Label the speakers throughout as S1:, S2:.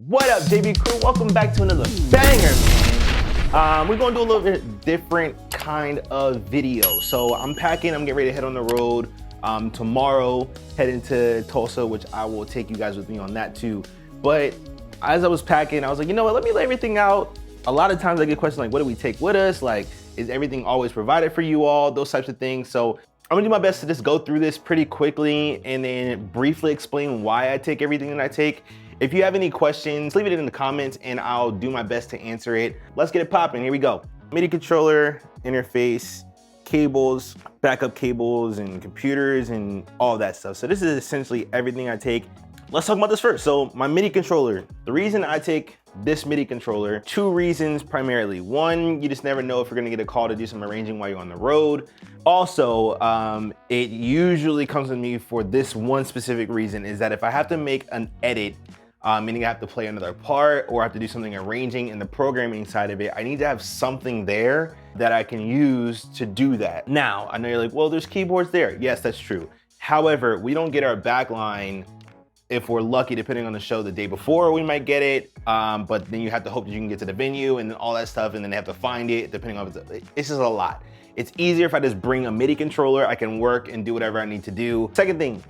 S1: What up, JB crew? Welcome back to another banger, man. We're gonna do a little bit different kind of video. So I'm packing, I'm getting ready to head on the road. Tomorrow, heading to Tulsa, which I will take you guys with me on that too. But as I was packing, I was like, you know what, let me lay everything out. A lot of times I get questions like, what do we take with us? Like, is everything always provided for you all? Those types of things. So I'm gonna do my best to just go through this pretty quickly and then briefly explain why I take everything that I take. If you have any questions, leave it in the comments and I'll do my best to answer it. Let's get it popping, here we go. MIDI controller, interface, cables, backup cables and computers and all that stuff. So this is essentially everything I take. Let's talk about this first. So my MIDI controller, the reason I take this MIDI controller, two reasons primarily. One, you just never know if you're gonna get a call to do some arranging while you're on the road. Also, it usually comes to me for this one specific reason, is that if I have to make an edit, meaning I have to play another part or I have to do something arranging in the programming side of it, I need to have something there that I can use to do that. Now, I know you're like, well, there's keyboards there. Yes, that's true. However, we don't get our backline, if we're lucky, depending on the show, the day before we might get it, but then you have to hope that you can get to the venue and then all that stuff, and then they have to find it, depending on, it's just a lot. It's easier if I just bring a MIDI controller, I can work and do whatever I need to do. Second thing,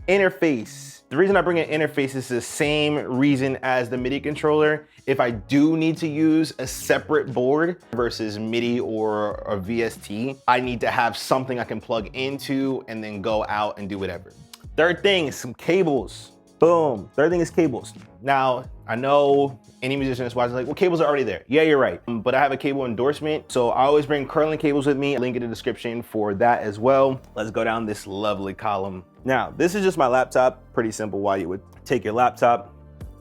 S1: interface. The reason I bring an interface is the same reason as the MIDI controller. If I do need to use a separate board versus MIDI or a VST, I need to have something I can plug into and then go out and do whatever. Third thing is some cables. Boom. Third thing is cables. Now, I know any musician that's watching is like, well, cables are already there. Yeah, you're right. But I have a cable endorsement. So I always bring curling cables with me. Link in the description for that as well. Let's go down this lovely column. Now, this is just my laptop. Pretty simple why you would take your laptop.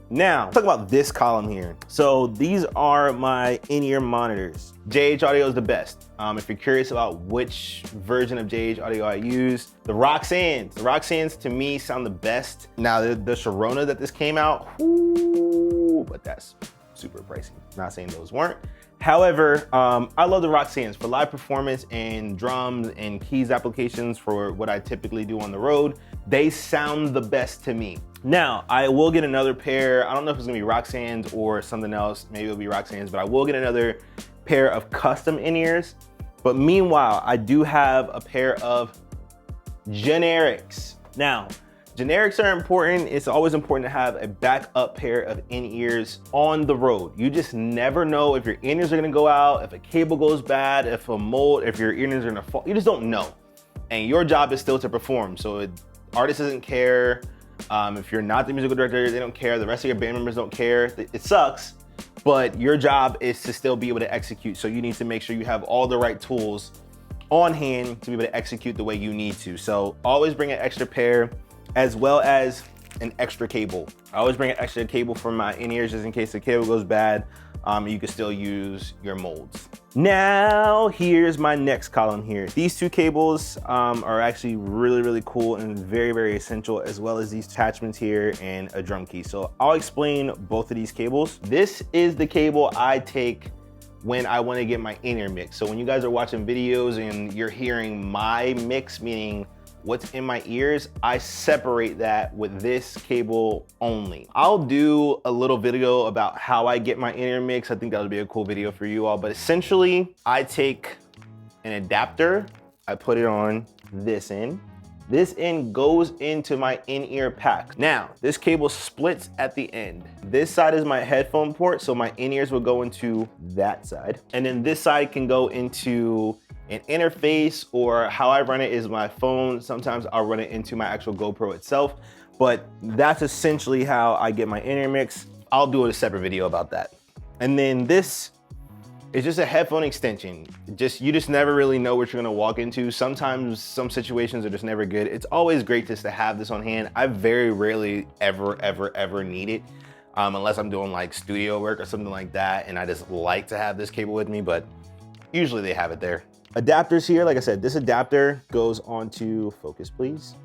S1: Now, let's talk about this column here. So these are my in-ear monitors. JH Audio is the best. If you're curious about which version of JH Audio I use, the Roxans to me sound the best. Now the Sharona that this came out, but that's super pricey. Not saying those weren't. However, I love the Roxans for live performance and drums and keys applications for what I typically do on the road. They sound the best to me. Now, I will get another pair. I don't know if it's gonna be Roxans or something else. Maybe it'll be Roxans, but I will get another pair of custom in-ears. But meanwhile, I do have a pair of generics. Now, generics are important. It's always important to have a backup pair of in-ears on the road. You just never know if your in-ears are gonna go out, if a cable goes bad, if your in-ears are gonna fall. You just don't know. And your job is still to perform. So artist doesn't care. If you're not the musical director, they don't care. The rest of your band members don't care. It sucks, but your job is to still be able to execute. So you need to make sure you have all the right tools on hand to be able to execute the way you need to. So always bring an extra pair, as well as an extra cable. I always bring an extra cable for my in-ears just in case the cable goes bad. You can still use your molds. Now, here's my next column here. These two cables are actually really, really cool and very, very essential, as well as these attachments here and a drum key. So I'll explain both of these cables. This is the cable I take when I want to get my in-ear mix. So when you guys are watching videos and you're hearing my mix, meaning what's in my ears, I separate that with this cable only. I'll do a little video about how I get my in-ear mix. I think that would be a cool video for you all. But essentially, I take an adapter, I put it on this end. This end goes into my in-ear pack. Now, this cable splits at the end. This side is my headphone port, so my in-ears will go into that side. And then this side can go into an interface, or how I run it is my phone. Sometimes I'll run it into my actual GoPro itself, but that's essentially how I get my in-ear mix. I'll do a separate video about that. And then this is just a headphone extension. You just never really know what you're gonna walk into. Sometimes some situations are just never good. It's always great just to have this on hand. I very rarely ever need it, unless I'm doing like studio work or something like that, and I just like to have this cable with me, but usually they have it there. Adapters here, like I said, this adapter goes onto, focus please,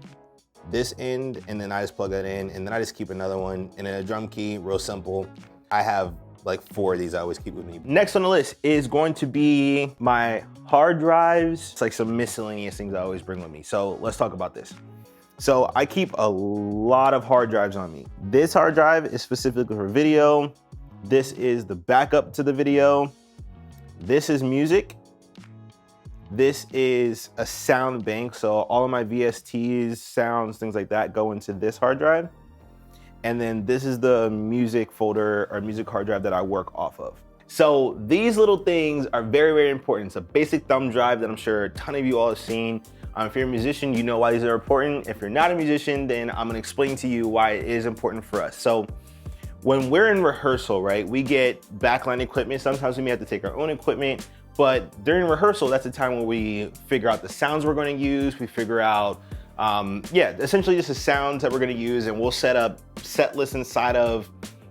S1: this end, and then I just plug that in, and then I just keep another one, and then a drum key, real simple. I have like 4 of these I always keep with me. Next on the list is going to be my hard drives. It's like some miscellaneous things I always bring with me. So let's talk about this. So I keep a lot of hard drives on me. This hard drive is specifically for video. This is the backup to the video. This is music. This is a sound bank. So all of my VSTs, sounds, things like that go into this hard drive. And then this is the music folder or music hard drive that I work off of. So these little things are very, very important. It's a basic thumb drive that I'm sure a ton of you all have seen. If you're a musician, you know why these are important. If you're not a musician, then I'm gonna explain to you why it is important for us. So when we're in rehearsal, right, we get backline equipment. Sometimes we may have to take our own equipment, but during rehearsal, that's the time where we figure out the sounds we're gonna use. We figure out, essentially just the sounds that we're gonna use, and we'll set up set lists inside of,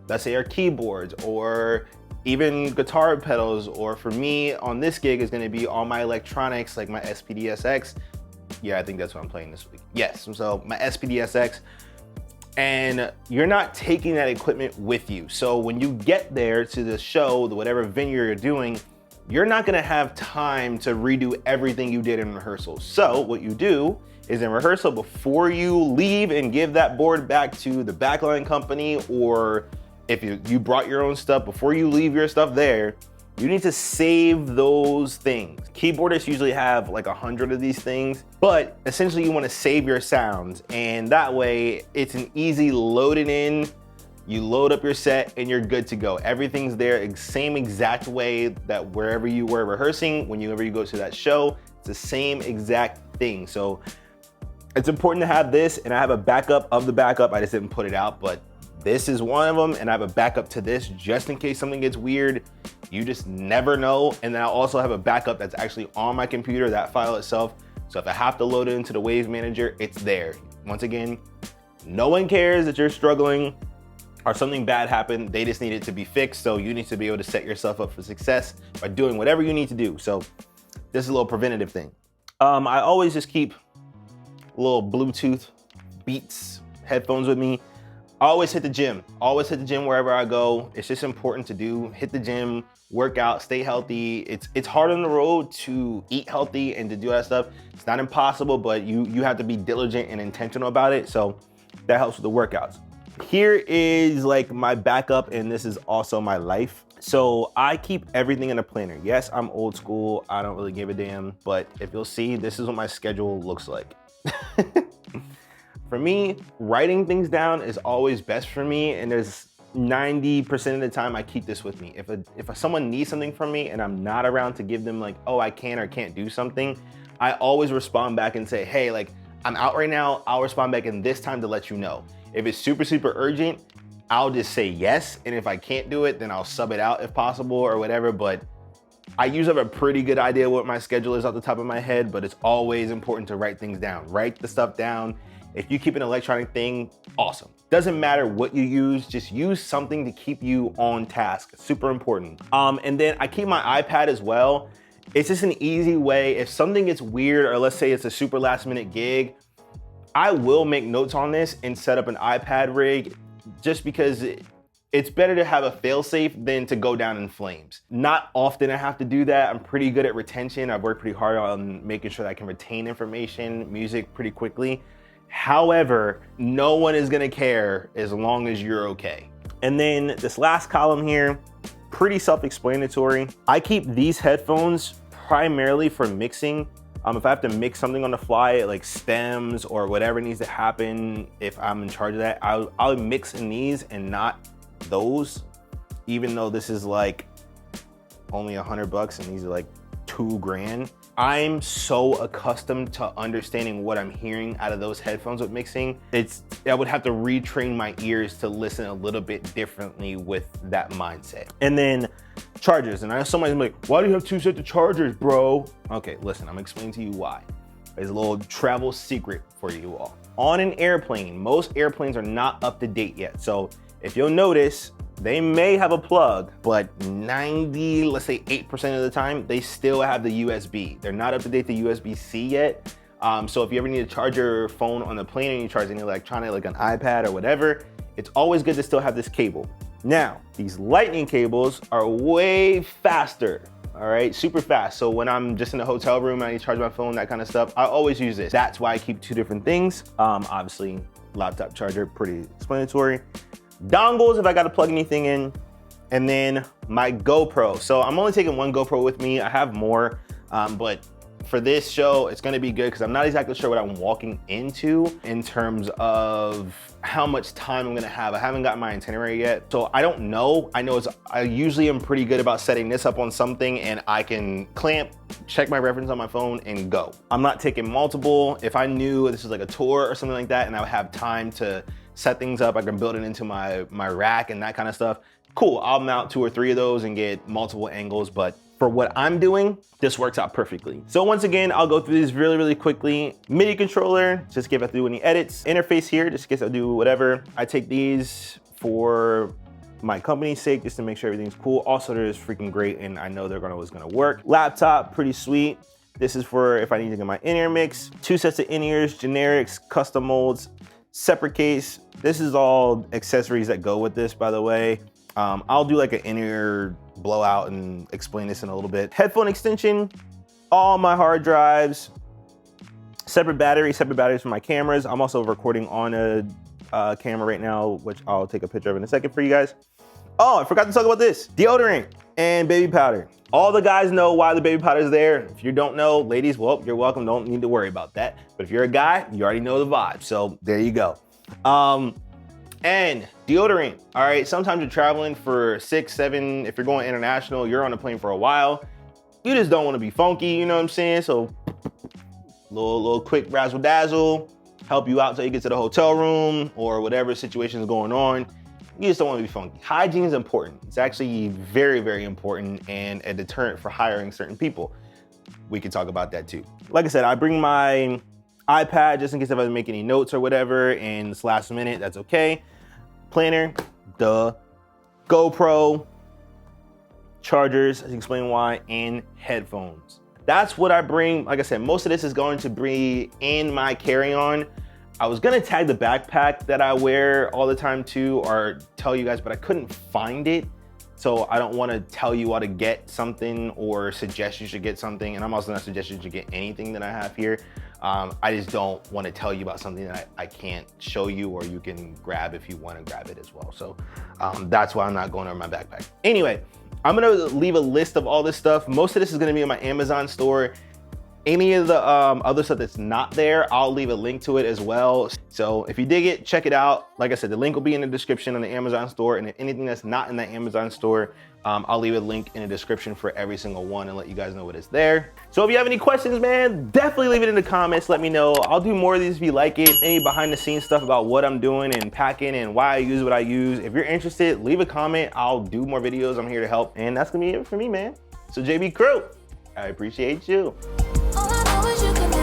S1: let's say, our keyboards or even guitar pedals, or for me on this gig is gonna be all my electronics, like my SPD-SX. Yeah, I think that's what I'm playing this week. Yes, so my SPD-SX. And you're not taking that equipment with you. So when you get there to the show, whatever venue you're doing, you're not gonna have time to redo everything you did in rehearsal. So what you do is in rehearsal, before you leave and give that board back to the backline company, or if you brought your own stuff, before you leave your stuff there, you need to save those things. Keyboardists usually have like 100 of these things, but essentially you wanna save your sounds, and that way it's an easy loaded in. You load up your set and you're good to go. Everything's there, same exact way that wherever you were rehearsing, whenever you go to that show, it's the same exact thing. So it's important to have this, and I have a backup of the backup. I just didn't put it out, but this is one of them, and I have a backup to this just in case something gets weird. You just never know. And then I also have a backup that's actually on my computer, that file itself. So if I have to load it into the Waves Manager, it's there. Once again, no one cares that you're struggling or something bad happened. They just need it to be fixed. So you need to be able to set yourself up for success by doing whatever you need to do. So this is a little preventative thing. I always just keep little Bluetooth Beats headphones with me. I always hit the gym. Always hit the gym wherever I go. It's just important to do. Hit the gym, work out, stay healthy. It's hard on the road to eat healthy and to do that stuff. It's not impossible, but you have to be diligent and intentional about it. So that helps with the workouts. Here is like my backup, and this is also my life. So I keep everything in a planner. Yes, I'm old school. I don't really give a damn, but if you'll see, this is what my schedule looks like. For me, writing things down is always best for me, and there's 90% of the time I keep this with me. If someone needs something from me and I'm not around to give them like, oh, I can or can't do something, I always respond back and say, hey, like I'm out right now, I'll respond back in this time to let you know. If it's super, super urgent, I'll just say yes, and if I can't do it, then I'll sub it out if possible or whatever, but I usually have a pretty good idea what my schedule is off the top of my head, but it's always important to write things down. Write the stuff down. If you keep an electronic thing, awesome. Doesn't matter what you use, just use something to keep you on task. It's super important. And then I keep my iPad as well. It's just an easy way. If something gets weird, or let's say it's a super last minute gig, I will make notes on this and set up an iPad rig, just because it's better to have a fail-safe than to go down in flames. Not often I have to do that. I'm pretty good at retention. I've worked pretty hard on making sure that I can retain information, music pretty quickly. However, no one is gonna care as long as you're okay. And then this last column here, pretty self-explanatory. I keep these headphones primarily for mixing. If I have to mix something on the fly, like stems or whatever needs to happen, if I'm in charge of that, I'll mix in these and not those, even though this is like only $100 and these are like $2,000. I'm so accustomed to understanding what I'm hearing out of those headphones with mixing. I would have to retrain my ears to listen a little bit differently with that mindset. And then chargers, and I know somebody's like, why do you have 2 sets of chargers, bro? Okay, listen, I'm explaining to you why. There's a little travel secret for you all. On an airplane, most airplanes are not up to date yet. So if you'll notice, they may have a plug, but 90, let's say 8% of the time, they still have the USB. They're not up to date to USB-C yet. So if you ever need to charge your phone on the plane and you charge any electronic, like an iPad or whatever, it's always good to still have this cable. Now, these lightning cables are way faster, all right? Super fast. So when I'm just in a hotel room and I need to charge my phone, that kind of stuff, I always use this. That's why I keep two different things. Obviously, laptop charger, pretty explanatory. Dongles if I gotta plug anything in. And then my GoPro. So I'm only taking one GoPro with me. I have more, but for this show, it's gonna be good because I'm not exactly sure what I'm walking into in terms of how much time I'm gonna have. I haven't gotten my itinerary yet, so I don't know. I usually am pretty good about setting this up on something and I can clamp, check my reference on my phone and go. I'm not taking multiple. If I knew this was like a tour or something like that and I would have time to set things up, I can build it into my rack and that kind of stuff. Cool, I'll mount 2 or 3 of those and get multiple angles, but for what I'm doing, this works out perfectly. So once again, I'll go through these really, really quickly. MIDI controller, just in case I have to do any edits. Interface here, just in case I do whatever. I take these for my company's sake, just to make sure everything's cool. Also, they're just freaking great, and I know they're always gonna work. Laptop, pretty sweet. This is for if I need to get my in-ear mix. 2 sets of in-ears, generics, custom molds, separate case. This is all accessories that go with this, by the way. I'll do like an in-ear blowout and explain this in a little bit. Headphone extension, all my hard drives, separate batteries for my cameras. I'm also recording on a camera right now, which I'll take a picture of in a second for you guys. Oh, I forgot to talk about this. Deodorant and baby powder. All the guys know why the baby powder is there. If you don't know, ladies, well, you're welcome. Don't need to worry about that. But if you're a guy, you already know the vibe. So there you go. And deodorant, all right? Sometimes you're traveling for 6, 7, if you're going international, you're on a plane for a while. You just don't wanna be funky, you know what I'm saying? So little quick razzle dazzle, help you out till you get to the hotel room or whatever situation is going on. You just don't wanna be funky. Hygiene is important. It's actually very, very important and a deterrent for hiring certain people. We can talk about that too. Like I said, I bring my iPad just in case if I make any notes or whatever and it's last minute, that's okay. Planner, duh. GoPro, chargers, as you explain why, and headphones. That's what I bring. Like I said, most of this is going to be in my carry-on. I was gonna tag the backpack that I wear all the time too, or tell you guys, but I couldn't find it. So I don't wanna tell you how to get something or suggest you should get something. And I'm also not suggesting you should get anything that I have here. I just don't wanna tell you about something that I can't show you or you can grab if you wanna grab it as well. So that's why I'm not going over my backpack. Anyway, I'm gonna leave a list of all this stuff. Most of this is gonna be in my Amazon store. Any of the other stuff that's not there, I'll leave a link to it as well. So if you dig it, check it out. Like I said, the link will be in the description on the Amazon store. And if anything that's not in the Amazon store, I'll leave a link in the description for every single one and let you guys know what is there. So if you have any questions, man, definitely leave it in the comments. Let me know. I'll do more of these if you like it. Any behind the scenes stuff about what I'm doing and packing and why I use what I use. If you're interested, leave a comment. I'll do more videos. I'm here to help. And that's gonna be it for me, man. So JB Crew, I appreciate you.
S2: All I know is you can